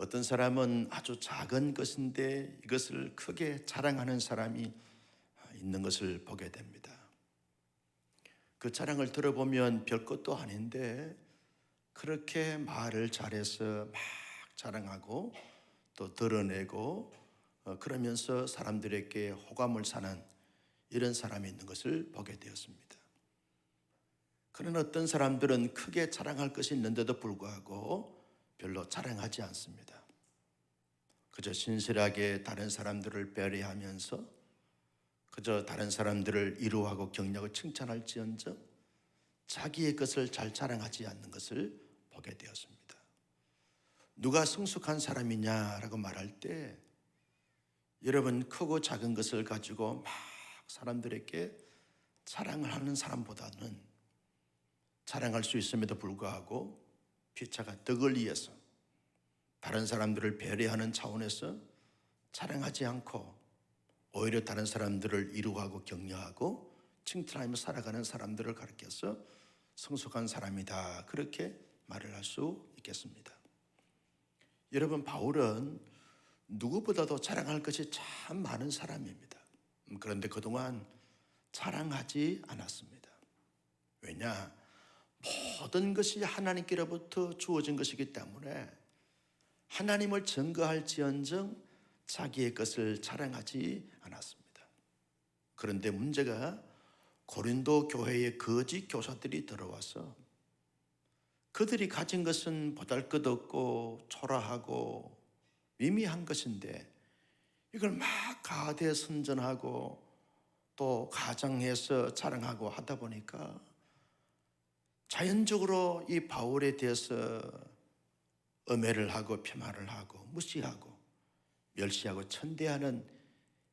어떤 사람은 아주 작은 것인데 이것을 크게 자랑하는 사람이 있는 것을 보게 됩니다. 그 자랑을 들어보면 별것도 아닌데 그렇게 말을 잘해서 막 자랑하고 또 드러내고 그러면서 사람들에게 호감을 사는 이런 사람이 있는 것을 보게 되었습니다. 그런 어떤 사람들은 크게 자랑할 것이 있는데도 불구하고 별로 자랑하지 않습니다. 그저 신실하게 다른 사람들을 배려하면서 그저 다른 사람들을 이루하고 격려하고 칭찬할지언정 자기의 것을 잘 자랑하지 않는 것을 보게 되었습니다. 누가 성숙한 사람이냐라고 말할 때 여러분 크고 작은 것을 가지고 막 사람들에게 자랑을 하는 사람보다는 자랑할 수 있음에도 불구하고 피차가 덕을 위해서 다른 사람들을 배려하는 차원에서 자랑하지 않고 오히려 다른 사람들을 이루하고 격려하고 칭찬하며 살아가는 사람들을 가리켜서 성숙한 사람이다, 그렇게 말을 할 수 있겠습니다. 여러분, 바울은 누구보다도 자랑할 것이 참 많은 사람입니다. 그런데 그동안 자랑하지 않았습니다. 왜냐? 모든 것이 하나님께로부터 주어진 것이기 때문에 하나님을 증거할지언정 자기의 것을 자랑하지 않았습니다. 그런데 문제가 고린도 교회에 거짓 교사들이 들어와서 그들이 가진 것은 보잘것없고 초라하고 미미한 것인데 이걸 막 가대선전하고 또 가장해서 자랑하고 하다 보니까 자연적으로 이 바울에 대해서 엄해를 하고 폄하를 하고 무시하고 멸시하고 천대하는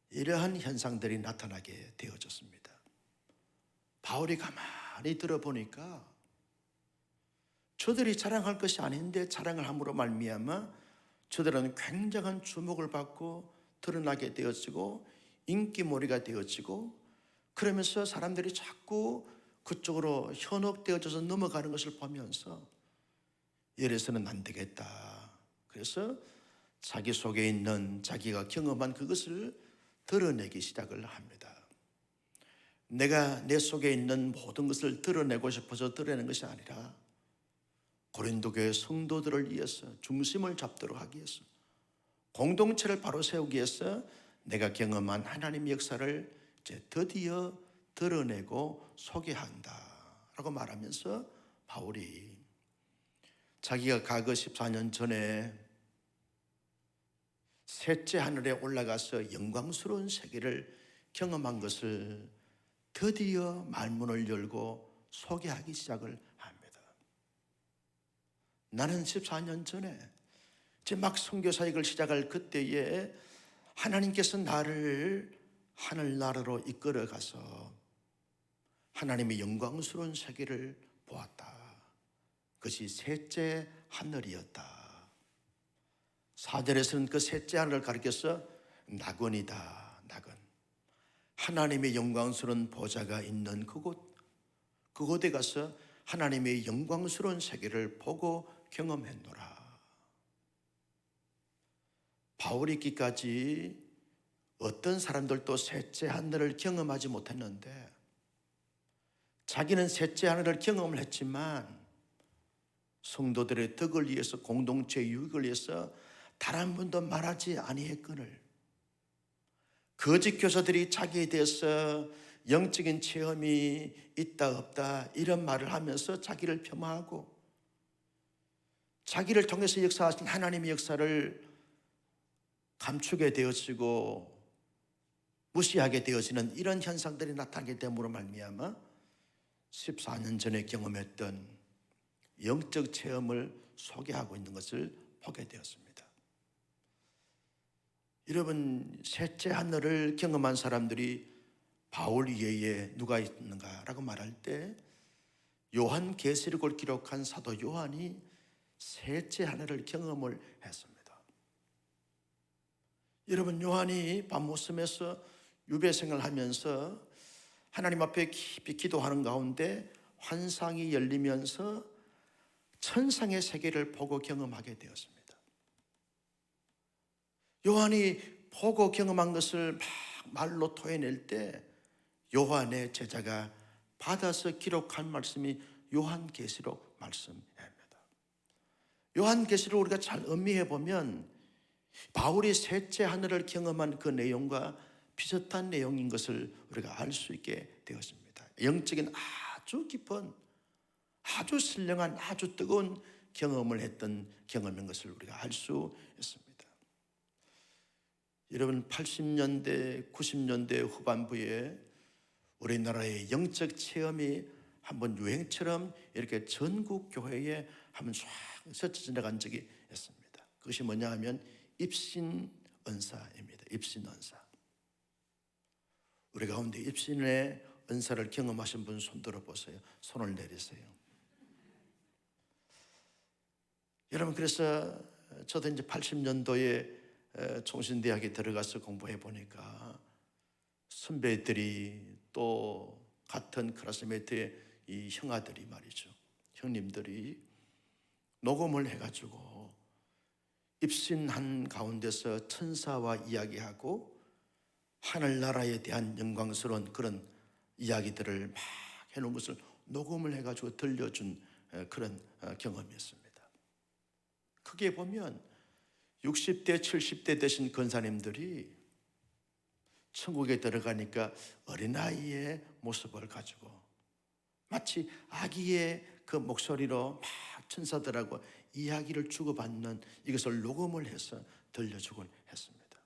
이러한 현상들이 나타나게 되어졌습니다. 바울이 가만히 들어보니까 저들이 자랑할 것이 아닌데 자랑을 함으로 말미암아 저들은 굉장한 주목을 받고 드러나게 되어지고 인기몰이가 되어지고 그러면서 사람들이 자꾸 그쪽으로 현혹되어져서 넘어가는 것을 보면서 이래서는 안 되겠다. 그래서 자기 속에 있는 자기가 경험한 그것을 드러내기 시작을 합니다. 내가 내 속에 있는 모든 것을 드러내고 싶어서 드러내는 것이 아니라 고린도 교회 성도들을 위해서 중심을 잡도록 하기 위해서 공동체를 바로 세우기 위해서 내가 경험한 하나님의 역사를 이제 드디어 드러내고 소개한다 라고 말하면서 바울이 자기가 과거 14년 전에 셋째 하늘에 올라가서 영광스러운 세계를 경험한 것을 드디어 말문을 열고 소개하기 시작을 합니다. 나는 14년 전에 이제 막 선교 사역을 시작할 그때에 하나님께서 나를 하늘나라로 이끌어 가서 하나님의 영광스러운 세계를 보았다. 그것이 셋째 하늘이었다. 4절에서는 그 셋째 하늘을 가리켜서 낙원이다. 낙원. 하나님의 영광스러운 보좌가 있는 그곳에 가서 하나님의 영광스러운 세계를 보고 경험했노라. 바울이 있기까지 어떤 사람들도 셋째 하늘을 경험하지 못했는데 자기는 셋째 하늘을 경험을 했지만 성도들의 덕을 위해서 공동체 유익을 위해서 단 한 번도 말하지 아니했거늘 거짓 교사들이 자기에 대해서 영적인 체험이 있다 없다 이런 말을 하면서 자기를 폄하하고 자기를 통해서 역사하신 하나님의 역사를 감추게 되어지고 무시하게 되어지는 이런 현상들이 나타나게 됨으로 말미암아 14년 전에 경험했던 영적 체험을 소개하고 있는 것을 보게 되었습니다. 여러분, 셋째 하늘을 경험한 사람들이 바울 이외에 누가 있는가라고 말할 때 요한계시록을 기록한 사도 요한이 셋째 하늘을 경험을 했습니다. 여러분, 요한이 밤모섬에서 유배생을 하면서 하나님 앞에 깊이 기도하는 가운데 환상이 열리면서 천상의 세계를 보고 경험하게 되었습니다. 요한이 보고 경험한 것을 막 말로 토해낼 때 요한의 제자가 받아서 기록한 말씀이 요한계시록 말씀입니다. 요한계시록 우리가 잘 음미해 보면 바울이 셋째 하늘을 경험한 그 내용과 비슷한 내용인 것을 우리가 알 수 있게 되었습니다. 영적인 아주 깊은, 아주 신령한, 아주 뜨거운 경험을 했던 경험인 것을 우리가 알 수 있습니다. 여러분, 80년대, 90년대 후반부에 우리나라의 영적 체험이 한번 유행처럼 이렇게 전국 교회에 한번 쫙 스쳐 지나간 적이 있습니다. 그것이 뭐냐 하면 입신 은사입니다. 입신 은사. 우리 가운데 입신의 은사를 경험하신 분 손 들어보세요. 손을 내리세요. 여러분, 그래서 저도 이제 80년도에 총신대학에 들어가서 공부해 보니까 선배들이 또 같은 클래스메이트의 이 형아들이 말이죠, 형님들이 녹음을 해가지고 입신한 가운데서 천사와 이야기하고 하늘나라에 대한 영광스러운 그런 이야기들을 막 해놓은 것을 녹음을 해가지고 들려준 그런 경험이었습니다. 크게 보면 60대, 70대 되신 권사님들이 천국에 들어가니까 어린아이의 모습을 가지고 마치 아기의 그 목소리로 막 천사들하고 이야기를 주고받는 이것을 녹음을 해서 들려주곤 했습니다.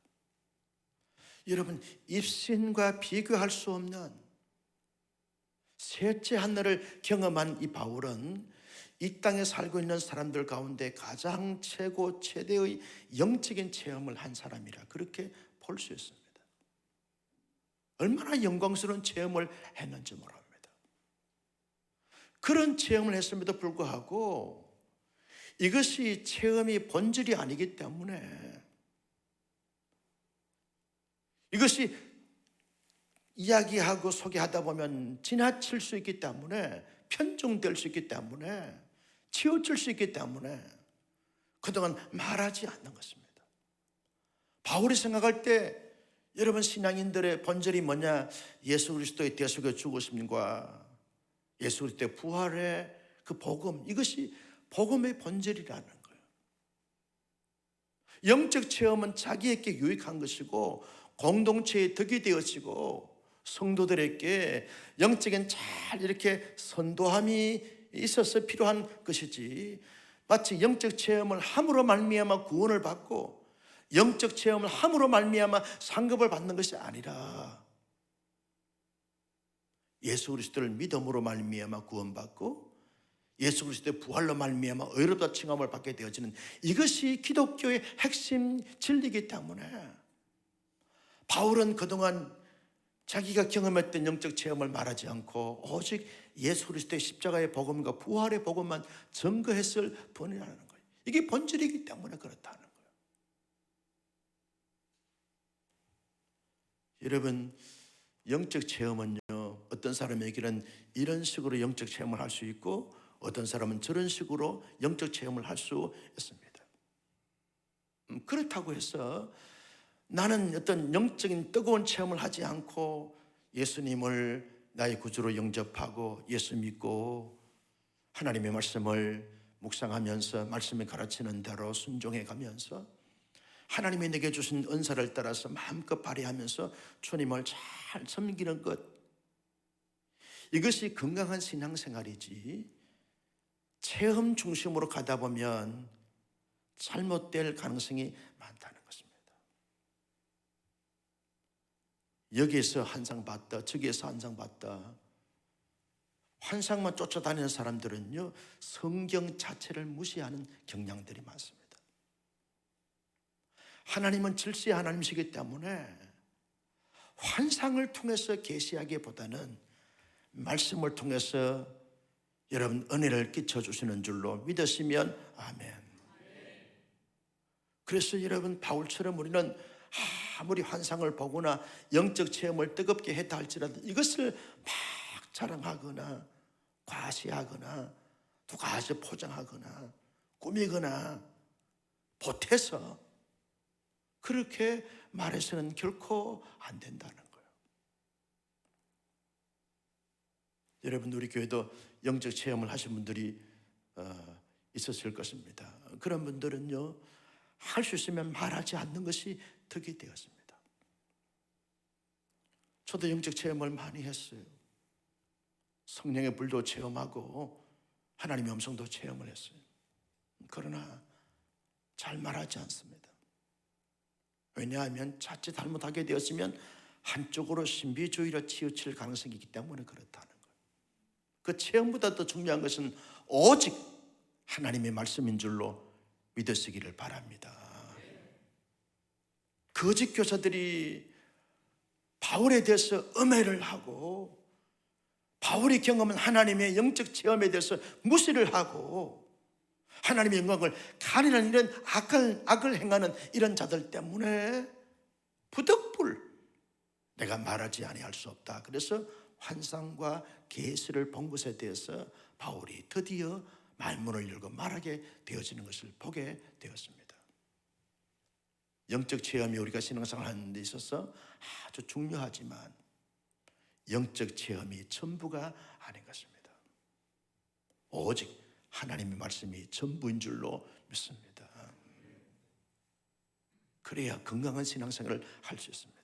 여러분, 입신과 비교할 수 없는 셋째 하늘을 경험한 이 바울은 이 땅에 살고 있는 사람들 가운데 가장 최고 최대의 영적인 체험을 한 사람이라 그렇게 볼 수 있습니다. 얼마나 영광스러운 체험을 했는지 모릅니다. 그런 체험을 했음에도 불구하고 이것이 체험이 본질이 아니기 때문에, 이것이 이야기하고 소개하다 보면 지나칠 수 있기 때문에, 편중될 수 있기 때문에, 치우칠 수 있기 때문에 그동안 말하지 않는 것입니다. 바울이 생각할 때 여러분, 신앙인들의 본질이 뭐냐? 예수 그리스도의 대속의 죽으심과 예수 그리스도의 부활의 그 복음, 이것이 복음의 본질이라는 거예요. 영적 체험은 자기에게 유익한 것이고 공동체의 덕이 되어지고 성도들에게 영적인 잘 이렇게 선도함이 있어서 필요한 것이지, 마치 영적 체험을 함으로 말미암아 구원을 받고 영적 체험을 함으로 말미암아 상급을 받는 것이 아니라 예수 그리스도를 믿음으로 말미암아 구원받고 예수 그리스도의 부활로 말미암아 의롭다 칭함을 받게 되어지는, 이것이 기독교의 핵심 진리이기 때문에 바울은 그동안 자기가 경험했던 영적 체험을 말하지 않고 오직 예수 그리스도의 십자가의 복음과 부활의 복음만 증거했을 뿐이라는 거예요. 이게 본질이기 때문에 그렇다는 거예요. 여러분, 영적 체험은요, 어떤 사람에게는 이런 식으로 영적 체험을 할 수 있고 어떤 사람은 저런 식으로 영적 체험을 할 수 있습니다. 그렇다고 해서 나는 어떤 영적인 뜨거운 체험을 하지 않고 예수님을 나의 구주로 영접하고 예수 믿고 하나님의 말씀을 묵상하면서 말씀이 가르치는 대로 순종해 가면서 하나님이 내게 주신 은사를 따라서 마음껏 발휘하면서 주님을 잘 섬기는 것, 이것이 건강한 신앙생활이지, 체험 중심으로 가다 보면 잘못될 가능성이 많다는 것입니다. 여기에서 한 상 봤다, 저기에서 한 상 봤다, 환상만 쫓아다니는 사람들은요, 성경 자체를 무시하는 경향들이 많습니다. 하나님은 질서의 하나님이시기 때문에 환상을 통해서 계시하기보다는 말씀을 통해서 여러분 은혜를 끼쳐주시는 줄로 믿으시면 아멘. 그래서 여러분, 바울처럼 우리는 아무리 환상을 보거나 영적 체험을 뜨겁게 했다 할지라도 이것을 막 자랑하거나 과시하거나 누가 아주 포장하거나 꾸미거나 보태서 그렇게 말해서는 결코 안 된다는 거예요. 여러분, 우리 교회도 영적 체험을 하신 분들이 있었을 것입니다. 그런 분들은요, 할 수 있으면 말하지 않는 것이 덕이 되었습니다. 저도 영적 체험을 많이 했어요. 성령의 불도 체험하고 하나님의 음성도 체험을 했어요. 그러나 잘 말하지 않습니다. 왜냐하면 자칫 잘못하게 되었으면 한쪽으로 신비주의로 치우칠 가능성이 있기 때문에 그렇다는 거예요. 그 체험보다 더 중요한 것은 오직 하나님의 말씀인 줄로 믿으시기를 바랍니다. 거짓 교사들이 바울에 대해서 음해를 하고 바울이 경험한 하나님의 영적 체험에 대해서 무시를 하고 하나님의 영광을 가리는 이런 악을 행하는 이런 자들 때문에 부득불 내가 말하지 아니할 수 없다. 그래서 환상과 계시를 본 것에 대해서 바울이 드디어 말문을 열고 말하게 되어지는 것을 보게 되었습니다. 영적 체험이 우리가 신앙생활 하는 데 있어서 아주 중요하지만 영적 체험이 전부가 아닌 것입니다. 오직 하나님의 말씀이 전부인 줄로 믿습니다. 그래야 건강한 신앙생활을 할 수 있습니다.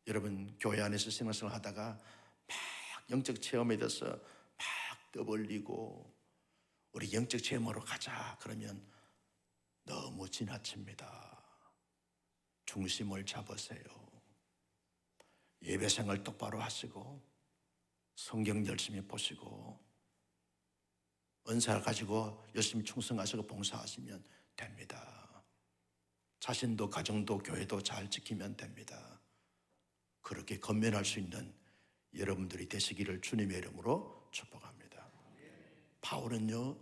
여러분, 교회 안에서 신앙생활 하다가 막 영적 체험에 대해서 막 떠벌리고 우리 영적 체험으로 가자 그러면 너무 지나칩니다. 중심을 잡으세요. 예배생활 똑바로 하시고 성경 열심히 보시고 은사를 가지고 열심히 충성하시고 봉사하시면 됩니다. 자신도 가정도 교회도 잘 지키면 됩니다. 그렇게 건면할 수 있는 여러분들이 되시기를 주님의 이름으로 축복합니다. 바울은요,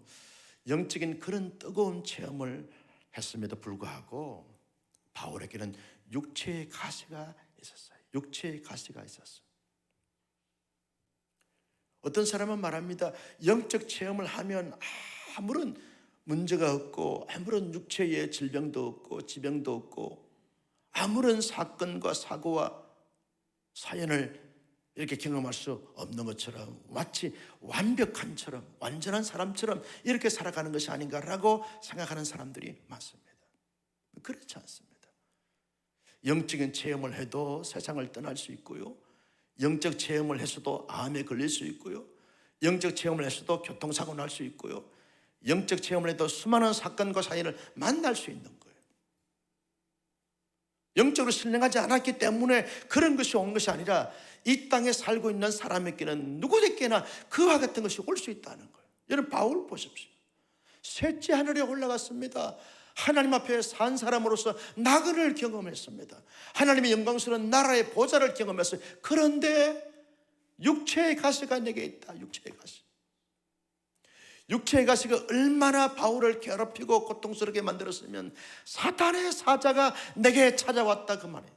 영적인 그런 뜨거운 체험을 했음에도 불구하고 바울에게는 육체의 가시가 있었어요. 육체의 가시가 있었어요. 어떤 사람은 말합니다. 영적 체험을 하면 아무런 문제가 없고 아무런 육체의 질병도 없고 지병도 없고 아무런 사건과 사고와 사연을 이렇게 경험할 수 없는 것처럼 마치 완벽한처럼 완전한 사람처럼 이렇게 살아가는 것이 아닌가라고 생각하는 사람들이 많습니다. 그렇지 않습니다. 영적인 체험을 해도 세상을 떠날 수 있고요, 영적 체험을 해서도 암에 걸릴 수 있고요, 영적 체험을 해서도 교통사고 날 수 있고요, 영적 체험을 해도 수많은 사건과 사연을 만날 수 있는 거예요. 영적으로 신령하지 않았기 때문에 그런 것이 온 것이 아니라 이 땅에 살고 있는 사람에게는 누구에게나 그와 같은 것이 올 수 있다는 거예요. 여러분, 바울 보십시오. 셋째 하늘에 올라갔습니다. 하나님 앞에 산 사람으로서 나그네를 경험했습니다. 하나님의 영광스러운 나라의 보좌를 경험했어요. 그런데 육체의 가시가 내게 있다. 육체의 가시. 육체의 가시가 얼마나 바울을 괴롭히고 고통스럽게 만들었으면 사탄의 사자가 내게 찾아왔다 그 말이에요.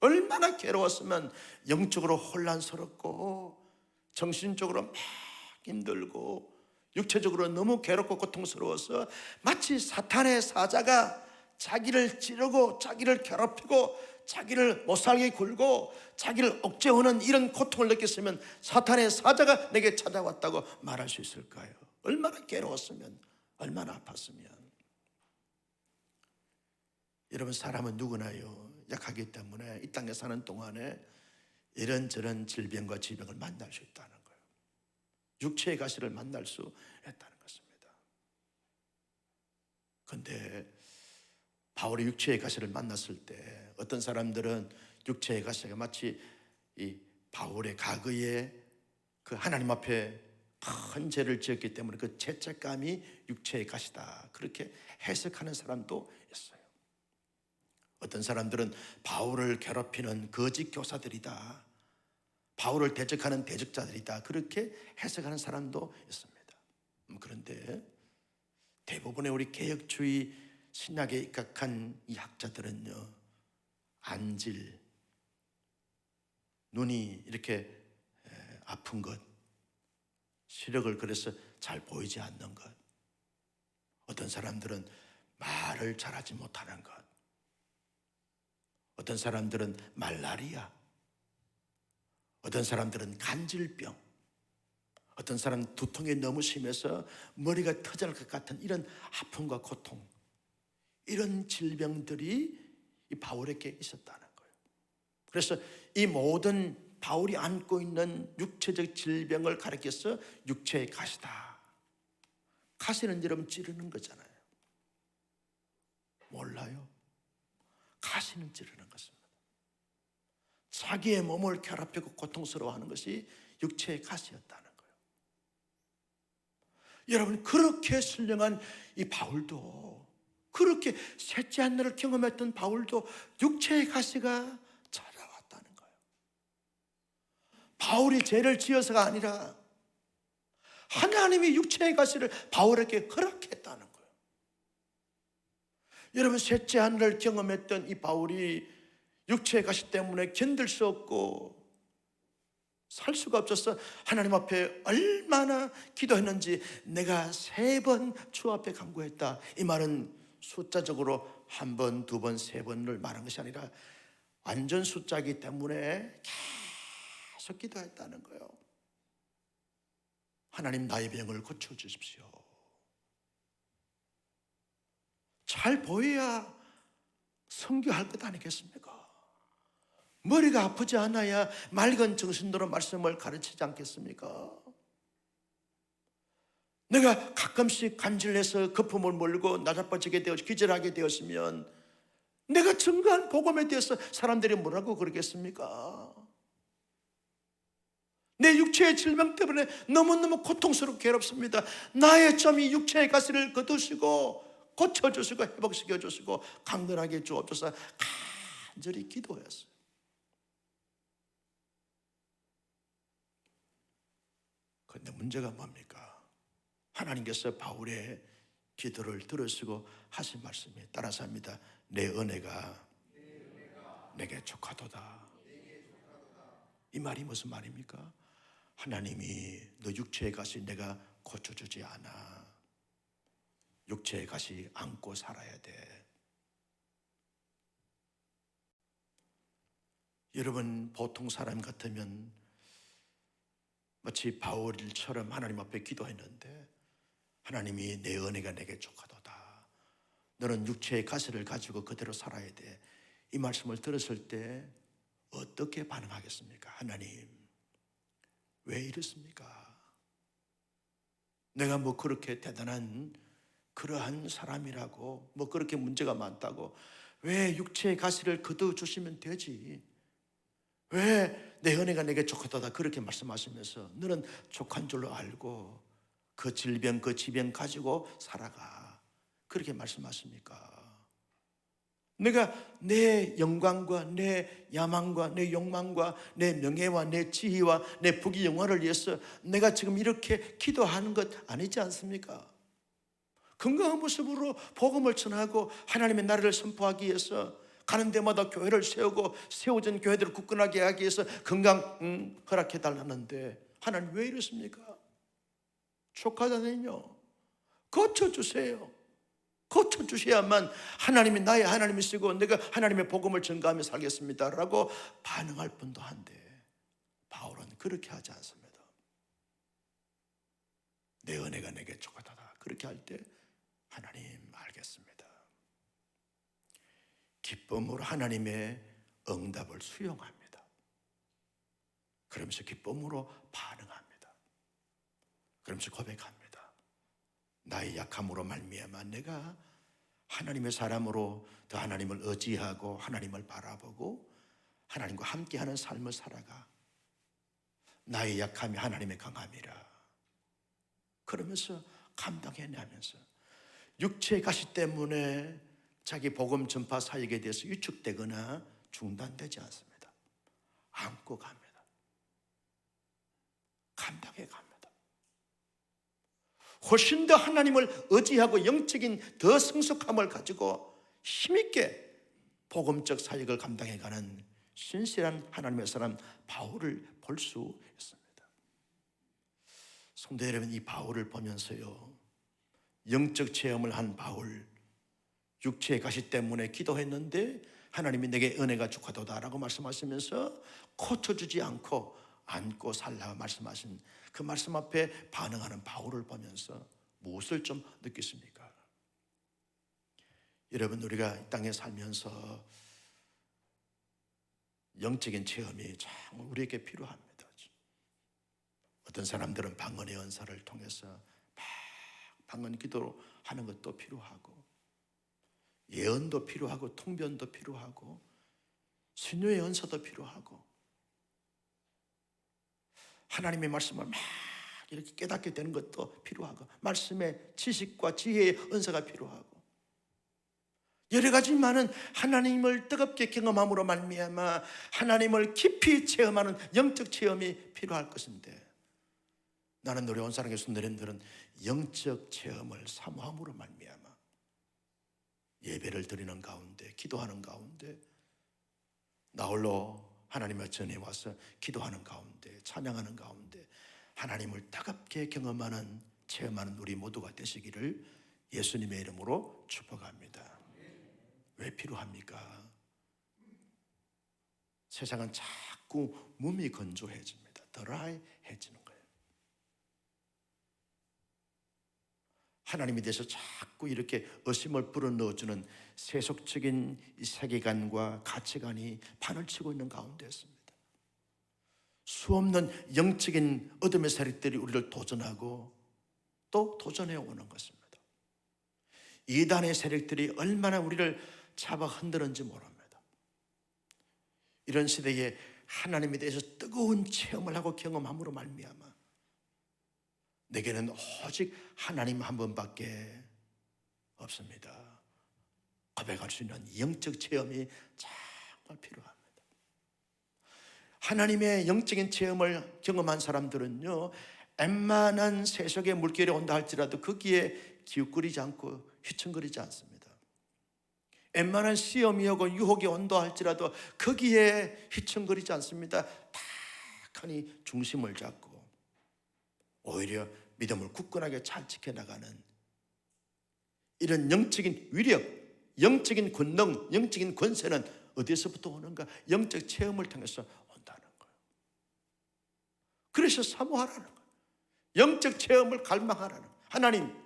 얼마나 괴로웠으면 영적으로 혼란스럽고 정신적으로 막 힘들고 육체적으로 너무 괴롭고 고통스러워서 마치 사탄의 사자가 자기를 찌르고 자기를 괴롭히고 자기를 못살게 굴고 자기를 억제하는 이런 고통을 느꼈으면 사탄의 사자가 내게 찾아왔다고 말할 수 있을까요? 얼마나 괴로웠으면, 얼마나 아팠으면. 여러분, 사람은 누구나요 약하기 때문에 이 땅에 사는 동안에 이런저런 질병과 지병을 만날 수 있다는 거예요. 육체의 가시를 만날 수 있다는 것입니다. 그런데 바울이 육체의 가시를 만났을 때 어떤 사람들은 육체의 가시가 마치 이 바울의 과거에 그 하나님 앞에 큰 죄를 지었기 때문에 그 죄책감이 육체의 가시다, 그렇게 해석하는 사람도 있어요. 어떤 사람들은 바울을 괴롭히는 거짓 교사들이다, 바울을 대적하는 대적자들이다, 그렇게 해석하는 사람도 있습니다. 그런데 대부분의 우리 개혁주의 신학에 입각한 이 학자들은요, 안질, 눈이 이렇게 아픈 것, 시력을 그래서 잘 보이지 않는 것, 어떤 사람들은 말을 잘하지 못하는 것, 어떤 사람들은 말라리아, 어떤 사람들은 간질병, 어떤 사람은 두통이 너무 심해서 머리가 터질 것 같은 이런 아픔과 고통, 이런 질병들이 이 바울에게 있었다는 거예요. 그래서 이 모든 바울이 안고 있는 육체적 질병을 가리켜서 육체의 가시다. 가시는 여러분 찌르는 거잖아요. 몰라요? 가시는 찌르는 것입니다. 자기의 몸을 결합하고 고통스러워하는 것이 육체의 가시였다는 거예요. 여러분, 그렇게 신령한 이 바울도, 그렇게 셋째 하늘을 경험했던 바울도 육체의 가시가 찾아왔다는 거예요. 바울이 죄를 지어서가 아니라 하나님이 육체의 가시를 바울에게 허락했다는 거예요. 여러분, 셋째 하늘을 경험했던 이 바울이 육체의 가시 때문에 견딜 수 없고 살 수가 없어서 하나님 앞에 얼마나 기도했는지, 내가 3번 주 앞에 간구했다. 이 말은 숫자적으로 1번, 2번, 3번을 말한 것이 아니라 완전 숫자이기 때문에 계속 기도했다는 거예요. 하나님, 나의 병을 고쳐주십시오. 잘 보여야 성교할 것 아니겠습니까? 머리가 아프지 않아야 맑은 정신으로 말씀을 가르치지 않겠습니까? 내가 가끔씩 간질내서 거품을 몰고 나자빠지게 되어 기절하게 되었으면 내가 증거한 복음에 대해서 사람들이 뭐라고 그러겠습니까? 내 육체의 질병 때문에 너무너무 고통스럽고 괴롭습니다. 나의 점이 육체의 가시를 거두시고 고쳐주시고 회복시켜주시고 강건하게 주옵소서 간절히 기도했어요. 그런데 문제가 뭡니까? 하나님께서 바울의 기도를 들으시고 하신 말씀이 따라서 합니다. 내 은혜가 내게 족하도다. 이 말이 무슨 말입니까? 하나님이 너 육체의 가시 내가 고쳐주지 않아. 육체의 가시 안고 살아야 돼. 여러분, 보통 사람 같으면 마치 바울처럼 하나님 앞에 기도했는데 하나님이 내 은혜가 내게 족하도다. 너는 육체의 가시를 가지고 그대로 살아야 돼. 이 말씀을 들었을 때 어떻게 반응하겠습니까? 하나님, 왜 이렇습니까? 내가 뭐 그렇게 대단한 그러한 사람이라고, 뭐 그렇게 문제가 많다고, 왜 육체의 가시를 거둬주시면 되지? 왜 내 은혜가 내게 족하도다 그렇게 말씀하시면서 너는 족한 줄로 알고 그 질병 그 지병 가지고 살아가 그렇게 말씀하십니까? 내가 내 영광과 내 야망과 내 욕망과 내 명예와 내 지위와 내 부귀 영화를 위해서 내가 지금 이렇게 기도하는 것 아니지 않습니까? 건강한 모습으로 복음을 전하고 하나님의 나라를 선포하기 위해서 가는 데마다 교회를 세우고 세워진 교회들을 굳건하게 하기 위해서 건강 허락해 달라는데 하나님 왜 이러십니까? 족하다니요. 고쳐주세요. 고쳐주셔야만 하나님이 나의 하나님이시고 내가 하나님의 복음을 전가하며 살겠습니다 라고 반응할 뿐도 한데 바울은 그렇게 하지 않습니다. 내 은혜가 내게 족하다 그렇게 할 때 하나님 알겠습니다. 기쁨으로 하나님의 응답을 수용합니다. 그러면서 기쁨으로 반응합니다. 그러면서 고백합니다. 나의 약함으로 말미암아 내가 하나님의 사람으로 더 하나님을 의지하고 하나님을 바라보고 하나님과 함께하는 삶을 살아가. 나의 약함이 하나님의 강함이라. 그러면서 감당해내면서 육체의 가시 때문에 자기 복음 전파 사역에 대해서 위축되거나 중단되지 않습니다. 안고 갑니다. 감당해 갑니다. 훨씬 더 하나님을 의지하고 영적인 더 성숙함을 가지고 힘있게 복음적 사역을 감당해가는 신실한 하나님의 사람 바울을 볼 수 있습니다. 성도 여러분, 이 바울을 보면서요 영적 체험을 한 바울, 육체의 가시 때문에 기도했는데 하나님이 내게 은혜가 족하도다라고 말씀하시면서 고쳐주지 않고 안고 살라 말씀하신 그 말씀 앞에 반응하는 바울을 보면서 무엇을 좀 느꼈습니까? 여러분, 우리가 이 땅에 살면서 영적인 체험이 참 우리에게 필요합니다. 어떤 사람들은 방언의 은사를 통해서 막 방언 기도로 하는 것도 필요하고, 예언도 필요하고, 통변도 필요하고, 신유의 은사도 필요하고, 하나님의 말씀을 막 이렇게 깨닫게 되는 것도 필요하고, 말씀의 지식과 지혜의 은사가 필요하고, 여러 가지 많은 하나님을 뜨겁게 경험함으로 말미암아 하나님을 깊이 체험하는 영적 체험이 필요할 것인데, 나는 우리 온사랑의 순례인들은 영적 체험을 사모함으로 말미암아 예배를 드리는 가운데, 기도하는 가운데, 나홀로 하나님의 전에 와서 기도하는 가운데, 찬양하는 가운데 하나님을 따갑게 경험하는, 체험하는 우리 모두가 되시기를 예수님의 이름으로 축복합니다. 왜 필요합니까? 세상은 자꾸 몸이 건조해집니다. 드라이해지는 거예요. 하나님에 대해서 자꾸 이렇게 의심을 불어넣어주는 세속적인 세계관과 가치관이 판을 치고 있는 가운데 있습니다. 수없는 영적인 어둠의 세력들이 우리를 도전하고 또 도전해 오는 것입니다. 이단의 세력들이 얼마나 우리를 잡아 흔드는지 모릅니다. 이런 시대에 하나님에 대해서 뜨거운 체험을 하고 경험함으로 말미암아 내게는 오직 하나님 한 분밖에 없습니다. 고백할 수 있는 영적 체험이 정말 필요합니다. 하나님의 영적인 체험을 경험한 사람들은요, 웬만한 세속의 물결이 온다 할지라도 거기에 기웃거리지 않고 휘청거리지 않습니다. 웬만한 시험이 오고 유혹이 온다 할지라도 거기에 휘청거리지 않습니다. 탁하니 중심을 잡고 오히려 믿음을 굳건하게 잘 지켜나가는 이런 영적인 위력, 영적인 권능, 영적인 권세는 어디서부터 오는가? 영적 체험을 통해서 온다는 거예요. 그래서 사모하라는 거예요. 영적 체험을 갈망하라는 거예요. 하나님,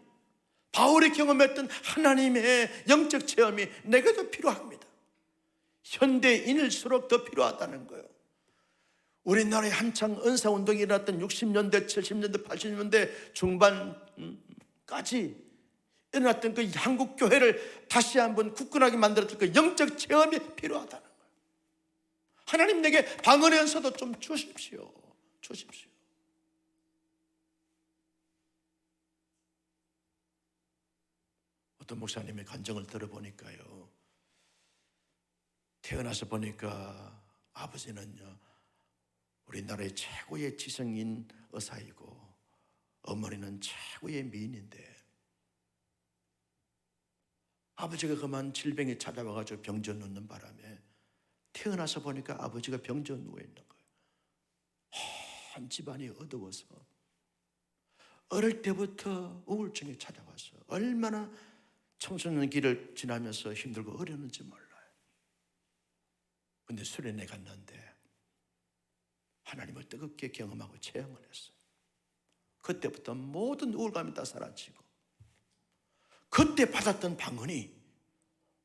바울이 경험했던 하나님의 영적 체험이 내게도 필요합니다. 현대인일수록 더 필요하다는 거예요. 우리나라에 한창 은사운동이 일어났던 60년대, 70년대, 80년대 중반까지 일어났던 그 한국교회를 다시 한번 굳건하게 만들었던 그 영적 체험이 필요하다는 거예요. 하나님, 내게 방언의 은사도 좀 주십시오. 주십시오. 어떤 목사님의 간증을 들어보니까요, 태어나서 보니까 아버지는요, 우리나라의 최고의 지성인 의사이고 어머니는 최고의 미인인데 아버지가 그만 질병이 찾아와가지고 병전 누는 바람에 태어나서 보니까 아버지가 병전 누워 있는 거예요. 온 집안이 어두워서 어릴 때부터 우울증이 찾아와서 얼마나 청소년 길을 지나면서 힘들고 어려웠는지 몰라요. 근데 수련회 갔는데 하나님을 뜨겁게 경험하고 체험을 했어요. 그때부터 모든 우울감이 다 사라지고 그때 받았던 방언이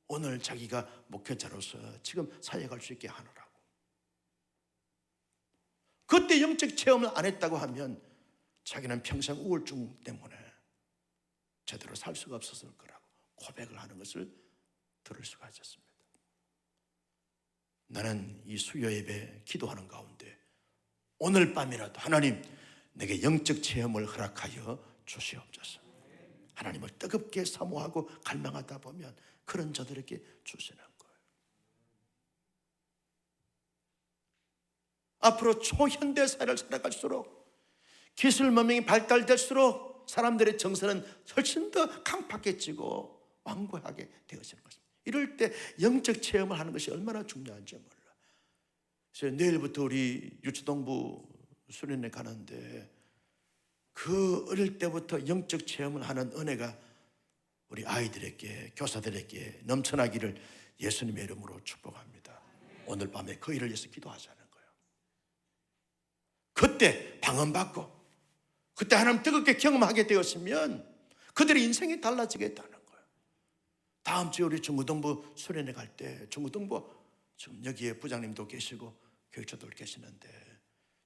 오늘 자기가 목회자로서 지금 사역할 수 있게 하느라고. 그때 영적 체험을 안 했다고 하면 자기는 평생 우울증 때문에 제대로 살 수가 없었을 거라고 고백을 하는 것을 들을 수가 있었습니다. 나는 이 수요 예배 기도하는 가운데 오늘 밤이라도 하나님, 내게 영적 체험을 허락하여 주시옵소서. 하나님을 뜨겁게 사모하고 갈망하다 보면 그런 저들에게 주시는 거예요. 앞으로 초현대 사회를 살아갈수록 기술 문명이 발달될수록 사람들의 정서는 훨씬 더 강팍해지고 완고하게 되어지는 것입니다. 이럴 때 영적 체험을 하는 것이 얼마나 중요한지 몰라. 그래서 내일부터 우리 유치동부 수련회 가는데 그 어릴 때부터 영적 체험을 하는 은혜가 우리 아이들에게, 교사들에게 넘쳐나기를 예수님의 이름으로 축복합니다. 오늘 밤에 그 일을 위해서 기도하자는 거예요. 그때 방언받고 그때 하나님 뜨겁게 경험하게 되었으면 그들의 인생이 달라지겠다는 거예요. 다음 주에 우리 중고등부 수련회 갈 때, 중고등부 지금 여기에 부장님도 계시고 교육자도 계시는데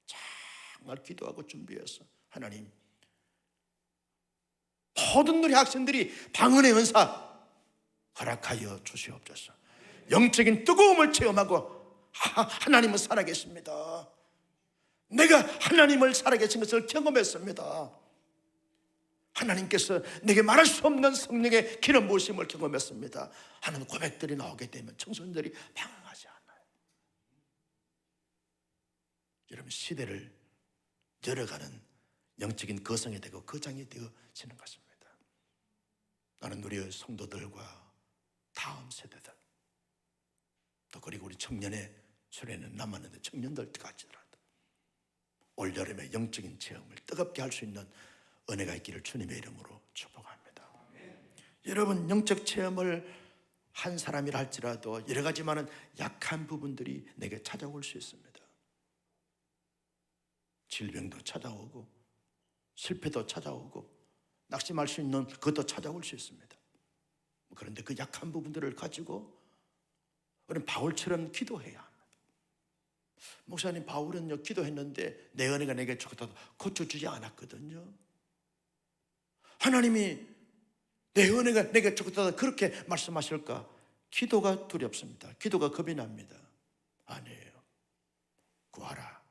정말 기도하고 준비해서 하나님, 모든 우리 학생들이 방언의 은사 허락하여 주시옵소서. 영적인 뜨거움을 체험하고 하나님은 살아계십니다. 내가 하나님을 살아계신 것을 경험했습니다. 하나님께서 내게 말할 수 없는 성령의 기름 부으심을 경험했습니다 하는 고백들이 나오게 되면 청소년들이 방황하지 않아요. 여러분, 시대를 열어가는 영적인 거성이 되고 거장이 되어지는 것입니다. 나는 우리 성도들과 다음 세대들 또 그리고 우리 청년의 수련회는 남았는데 청년들까지 올 여름에 영적인 체험을 뜨겁게 할 수 있는 은혜가 있기를 주님의 이름으로 축복합니다. 여러분, 영적 체험을 한 사람이라 할지라도 여러 가지 많은 약한 부분들이 내게 찾아올 수 있습니다. 질병도 찾아오고 실패도 찾아오고 낙심할 수 있는 그것도 찾아올 수 있습니다. 그런데 그 약한 부분들을 가지고 우리는 바울처럼 기도해야 합니다. 목사님, 바울은요 기도했는데 내 은혜가 내게 좋다고 고쳐주지 않았거든요. 하나님이 내 은혜가 내게 좋다고 그렇게 말씀하실까? 기도가 두렵습니다. 기도가 겁이 납니다. 아니에요. 구하라,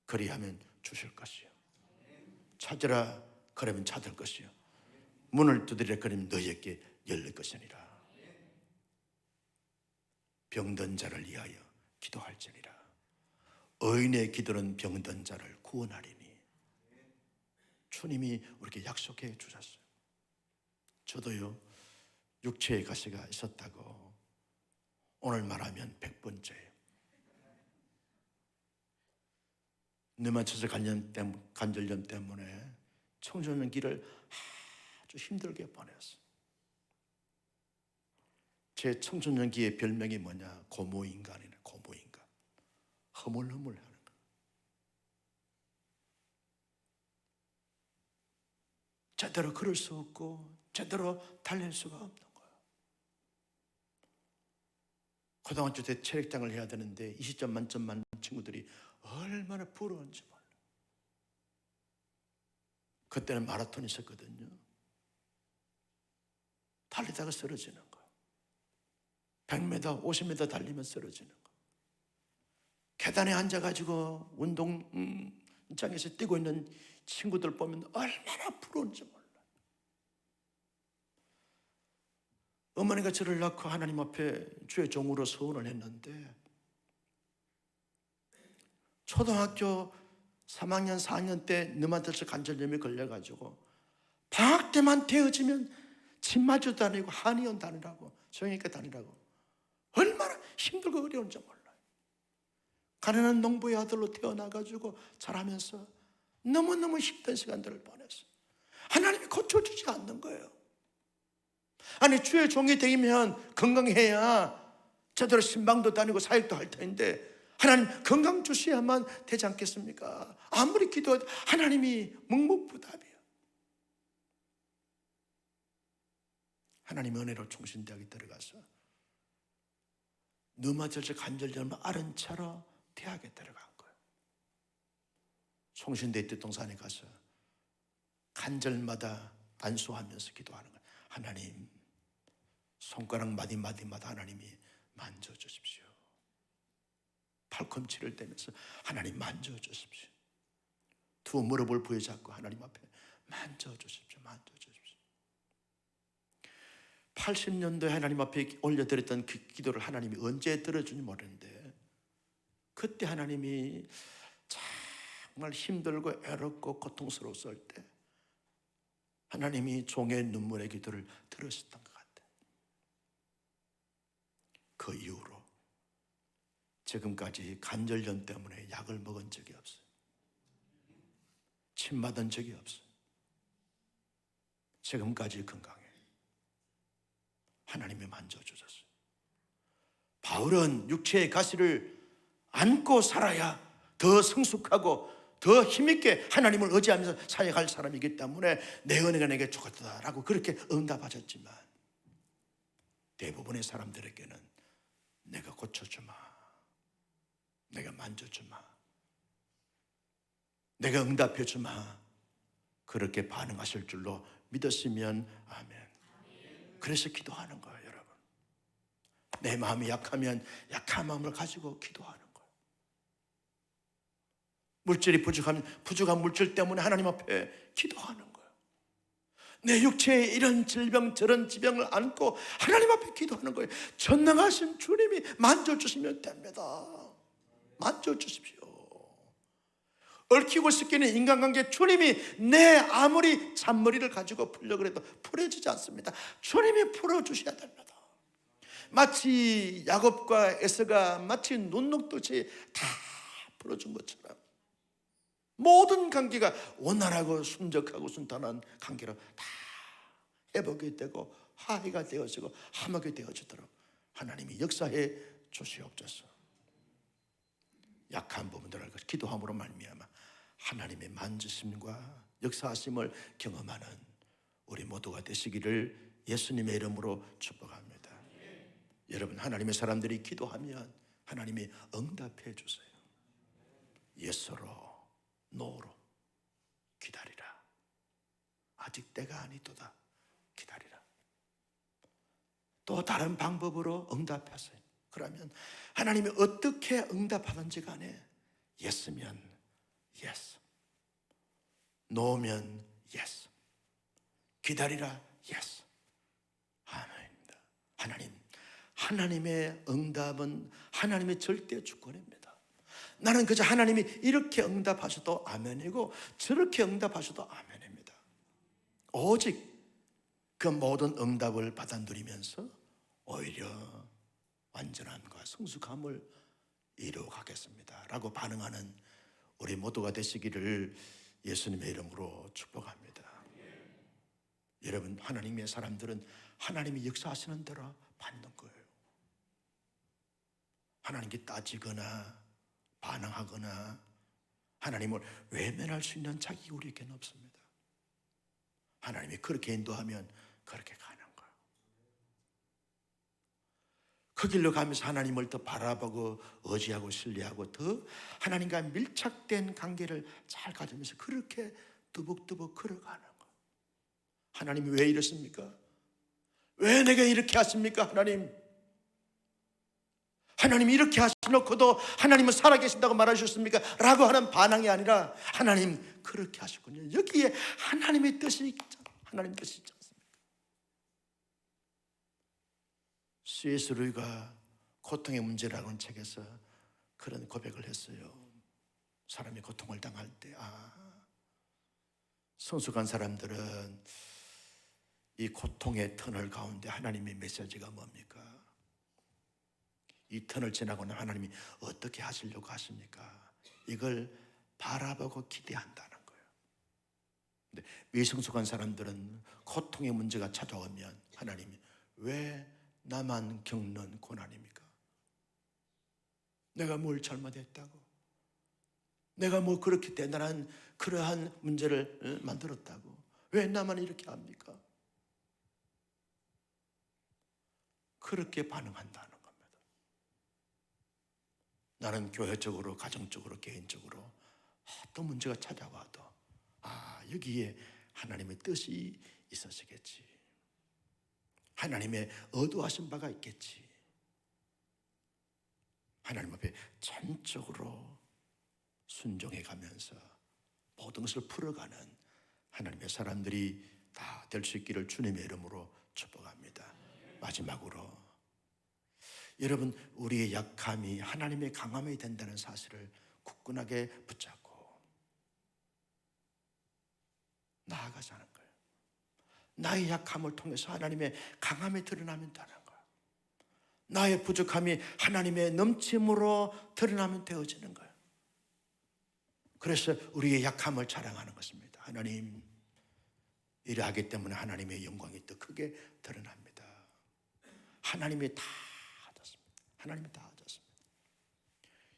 그리하면 주실 것이요. 찾으라, 그러면 찾을 것이요. 문을 두드리라, 그러면 너희에게 열릴 것이니라. 병든 자를 위하여 기도할지니라. 의인의 기도는 병든 자를 구원하리니. 주님이 우리에게 약속해 주셨어요. 저도요 육체의 가시가 있었다고 오늘 말하면 100번째예요. 뇌마초스 관절염 때문에 청소년 길을 아주 힘들게 보냈어요. 제 청소년기의 별명이 뭐냐? 고모인간이네. 고모인간. 허물허물하는 거. 제대로 걸을 수 없고 제대로 달릴 수가 없는 거예요. 고등학교 때 체력장을 해야 되는데 20점 만점 맞는 친구들이 얼마나 부러운지 몰라요. 그때는 마라톤이 있었거든요. 달리다가 쓰러지는 거예요. 100m, 50m 달리면 쓰러지는 거. 계단에 앉아가지고 운동장에서 뛰고 있는 친구들 보면 얼마나 부러운지 몰라요. 어머니가 저를 낳고 하나님 앞에 주의 종으로 서원을 했는데 초등학교 3학년, 4학년 때 뇌마토스 관절염이 걸려가지고 방학 때만 되어지면 진마주 다니고 한의원 다니라고, 성형외과 다니라고 얼마나 힘들고 어려운지 몰라요. 가난한 농부의 아들로 태어나가지고 자라면서 너무너무 힘든 시간들을 보냈어요. 하나님이 고쳐주지 않는 거예요. 아니, 주의 종이 되면 건강해야 제대로 신방도 다니고 사역도 할 텐데 하나님 건강 주셔야만 되지 않겠습니까? 아무리 기도해도 하나님이 묵묵부답이에요. 하나님의 은혜로 총신대학에 들어가서 뇌마토스 관절염을 앓은 채로 대학에 들어간 거예요. 총신대 뒷동산에 가서 간절마다 안수하면서 기도하는 거예요. 하나님, 손가락 마디마디마다 하나님이 만져주십시오. 팔꿈치를 대면서 하나님 만져주십시오. 두 무릎을 부여잡고 하나님 앞에 만져주십시오. 만져주십시오. 80년도에 하나님 앞에 올려드렸던 그 기도를 하나님이 언제 들어주는지 모르는데 그때 하나님이 정말 힘들고 애롭고 고통스러웠을 때 하나님이 종의 눈물의 기도를 들으셨던 것 같아요. 그 이후로 지금까지 관절염 때문에 약을 먹은 적이 없어요. 침 맞은 적이 없어요. 지금까지 건강해. 하나님이 만져주셨어요. 바울은 육체의 가시를 안고 살아야 더 성숙하고 더 힘있게 하나님을 의지하면서 사역할 사람이기 때문에 내 은혜가 내게 주었다라고 그렇게 응답하셨지만, 대부분의 사람들에게는 내가 고쳐주마, 내가 만져주마, 내가 응답해주마, 그렇게 반응하실 줄로 믿었으면 아멘. 그래서 기도하는 거예요, 여러분. 내 마음이 약하면 약한 마음을 가지고 기도하는 거예요. 물질이 부족하면 부족한 물질 때문에 하나님 앞에 기도하는 거예요. 내 육체에 이런 질병 저런 지병을 안고 하나님 앞에 기도하는 거예요. 전능하신 주님이 만져주시면 됩니다. 만져주십시오. 얽히고 섞이는 인간관계, 주님이 내 아무리 잔머리를 가지고 풀려고 해도 풀어지지 않습니다. 주님이 풀어주셔야 됩니다. 마치 야곱과 에서가 마치 눈 녹듯이 다 풀어준 것처럼 모든 관계가 원활하고 순적하고 순탄한 관계로 다 회복이 되고 화해가 되어지고 화목이 되어지도록 하나님이 역사해 주시옵소서. 약한 부분들을 기도함으로 말미암아 하나님의 만지심과 역사하심을 경험하는 우리 모두가 되시기를 예수님의 이름으로 축복합니다. 여러분, 하나님의 사람들이 기도하면 하나님이 응답해 주세요. 예수로 노로 기다리라. 아직 때가 아니도다. 기다리라. 또 다른 방법으로 응답하세요. 그러면 하나님이 어떻게 응답하든지 간에 예스면 예스, 노면 예스, 기다리라 예스. 아멘입니다. 하나님의 응답은 하나님의 절대 주권입니다. 나는 그저 하나님이 이렇게 응답하셔도 아멘이고 저렇게 응답하셔도 아멘입니다. 오직 그 모든 응답을 받아 누리면서 오히려 완전함과 성숙함을 이루어가겠습니다 라고 반응하는 우리 모두가 되시기를 예수님의 이름으로 축복합니다. 여러분, 하나님의 사람들은 하나님이 역사하시는 대로 받는 거예요. 하나님께 따지거나 반항하거나 하나님을 외면할 수 있는 자격이 우리에게는 없습니다. 하나님이 그렇게 인도하면 그렇게 가는 거예요. 그 길로 가면서 하나님을 더 바라보고 의지하고 신뢰하고 더 하나님과 밀착된 관계를 잘 가지면서 그렇게 뚜벅뚜벅 걸어가는 거예요. 하나님이 왜 이렇습니까? 왜 내게 이렇게 하십니까? 하나님이 이렇게 하시놓고도 하나님은 살아계신다고 말하셨습니까? 라고 하는 반항이 아니라 하나님 그렇게 하셨군요. 여기에 하나님의 뜻이 있잖아요. 하나님 뜻이 있지 않습니까? C.S. 루이가 고통의 문제라는 책에서 그런 고백을 했어요. 사람이 고통을 당할 때 성숙한 사람들은 이 고통의 터널 가운데 하나님의 메시지가 뭡니까? 이 터널 지나고는 하나님이 어떻게 하시려고 하십니까? 이걸 바라보고 기대한다는 거예요. 근데 미성숙한 사람들은 고통의 문제가 찾아오면 하나님이 왜 나만 겪는 고난입니까? 내가 뭘 잘못했다고? 내가 뭐 그렇게 대단한 그러한 문제를 만들었다고? 왜 나만 이렇게 합니까? 그렇게 반응한다는 겁니다. 나는 교회적으로, 가정적으로, 개인적으로 어떤 문제가 찾아와도 여기에 하나님의 뜻이 있으시겠지. 하나님의 의도하신 바가 있겠지. 하나님 앞에 전적으로 순종해 가면서 모든 것을 풀어가는 하나님의 사람들이 다 될 수 있기를 주님의 이름으로 축복합니다. 마지막으로 여러분, 우리의 약함이 하나님의 강함이 된다는 사실을 굳건하게 붙잡고 나아가자는 거예요. 나의 약함을 통해서 하나님의 강함이 드러나면 되는 거예요. 나의 부족함이 하나님의 넘침으로 드러나면 되어지는 거예요. 그래서 우리의 약함을 자랑하는 것입니다. 하나님, 이러하기 때문에 하나님의 영광이 더 크게 드러납니다. 하나님이 다 하셨습니다. 하나님이 다 하셨습니다.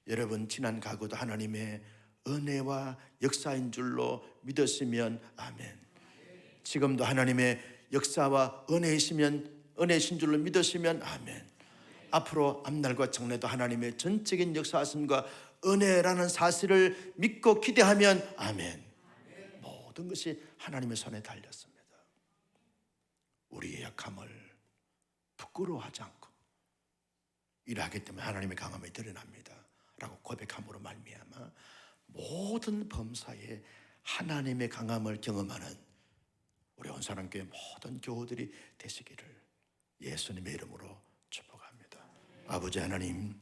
여러분 지난 과거도 하나님의 은혜와 역사인 줄로 믿었으면 아멘. 지금도 하나님의 역사와 은혜이신 줄로 믿으시면 아멘. 앞으로 앞날과 장래도 하나님의 전적인 역사하심과 은혜라는 사실을 믿고 기대하면 아멘. 모든 것이 하나님의 손에 달렸습니다. 우리의 약함을 부끄러워하지 않고 일하기 때문에 하나님의 강함이 드러납니다 라고 고백함으로 말미암아 모든 범사에 하나님의 강함을 경험하는 우리 온사랑교회 모든 교우들이 되시기를 예수님의 이름으로 축복합니다. 아버지 하나님,